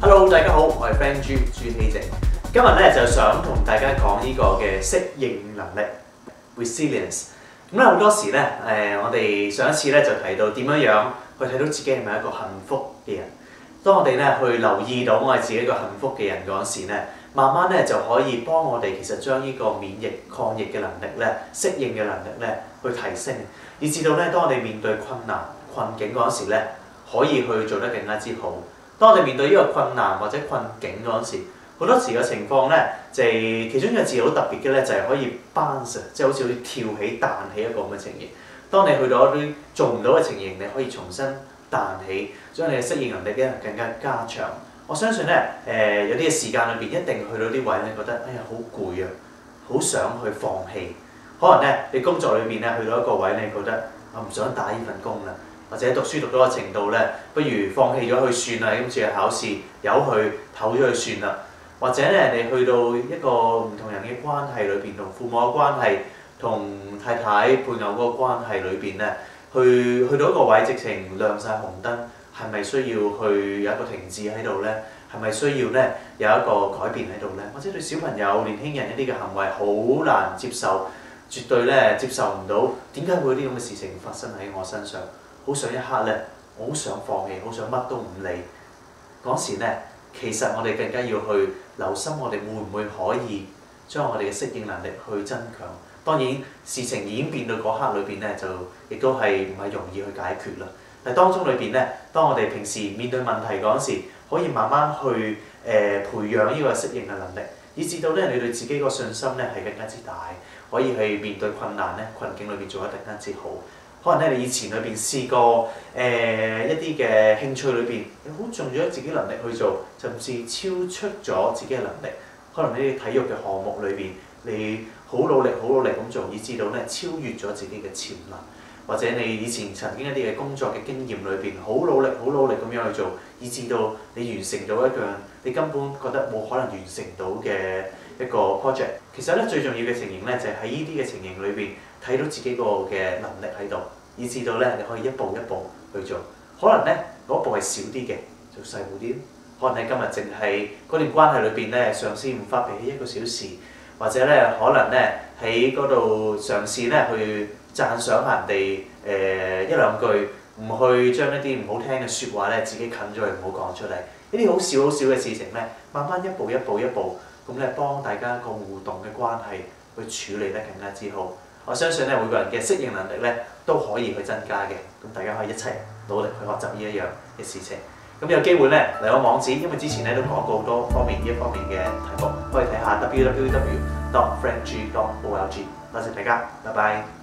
Hello， 大家好，我係 Frank 朱希正。今日咧就想同大家講呢個嘅適應能力 resilience。咁咧好多時咧我哋上一次咧就提到點樣去睇到自己係咪一個幸福嘅人。當我哋咧去留意到我哋自己一個幸福嘅人嗰時咧，慢慢咧就可以幫我哋其實將呢個免疫抗疫嘅能力咧、適應嘅能力咧去提升，以至到咧當我哋面對困難困境嗰時咧，可以去做得更加之好。當我哋面對呢個困難或者困境嗰陣時，好多時嘅情況咧，就係其中一個字好特別嘅咧，就係可以 bounce， 即係好似跳起彈起一個咁嘅情形。當你去到一啲做唔到嘅情形，你可以重新彈起，將你嘅適應能力咧更加加強。我相信咧有啲嘅時間裏邊一定去到啲位，你覺得哎呀好攰啊，好想去放棄。可能咧你工作裏邊咧去到一個位，你覺得我唔想打呢份工啦。或者讀書讀到個程度咧，不如放棄咗佢算啦，今次嘅考試由佢唞咗佢算啦。或者咧，你去到一個唔同人嘅關係裏邊，同父母嘅關係，同太太配偶嗰個關係裏邊咧，去到一個位，直情亮晒紅燈，係咪需要去有一個停止喺度咧？係咪需要咧有一個改變喺度咧？或者對小朋友、年輕人一啲嘅行為好難接受，絕對咧接受唔到，點解會有啲咁嘅事情發生喺我身上？好想一刻咧，我好想放棄，好想乜都唔理。嗰時咧，其實我哋更加要去留心，我哋會唔會可以將我哋嘅適應能力去增強？當然事情演變到嗰刻裏邊咧，就亦都係唔係容易去解決啦。但係當中裏邊咧，當我哋平時面對問題嗰時，可以慢慢去培養呢個適應嘅能力，以至到咧你對自己個信心咧係更加之大，可以去面對困難咧困境裏邊做得更加之好。可能咧，你以前裏邊試過一啲嘅興趣裏邊，你好盡咗自己能力去做，甚至超出咗自己嘅能力。可能呢啲體育嘅項目裏邊，你好努力咁做，以至到咧超越咗自己嘅潛能。或者你以前曾經一啲嘅工作嘅經驗裏邊，好努力咁樣去做，以至到你完成到一樣你根本覺得冇可能完成到嘅一個 project。其實咧最重要嘅情形咧，就係喺呢啲嘅情形裏邊睇到自己個嘅能力喺度，以至到咧你可以一步一步去做。可能咧嗰步係少啲嘅，做細步啲。可能你今日淨係嗰段關係裏邊咧，上司唔發脾氣1個小時，或者咧可能咧喺嗰度嘗試咧去讚賞下人哋一兩句，唔去將一啲唔好聽嘅説話咧自己近咗去唔好講出嚟。呢啲好少嘅事情咧，慢慢一步咁咧幫大家個互動嘅關係去處理得更加之好。我相信咧每個人嘅適應能力咧都可以去增加嘅，咁大家可以一齊努力去學習呢一樣嘅事情。咁有機會咧嚟我網址，因為之前咧都講過好多方面呢一方面嘅題目，可以睇下 www.frankg.org。多謝大家，拜拜。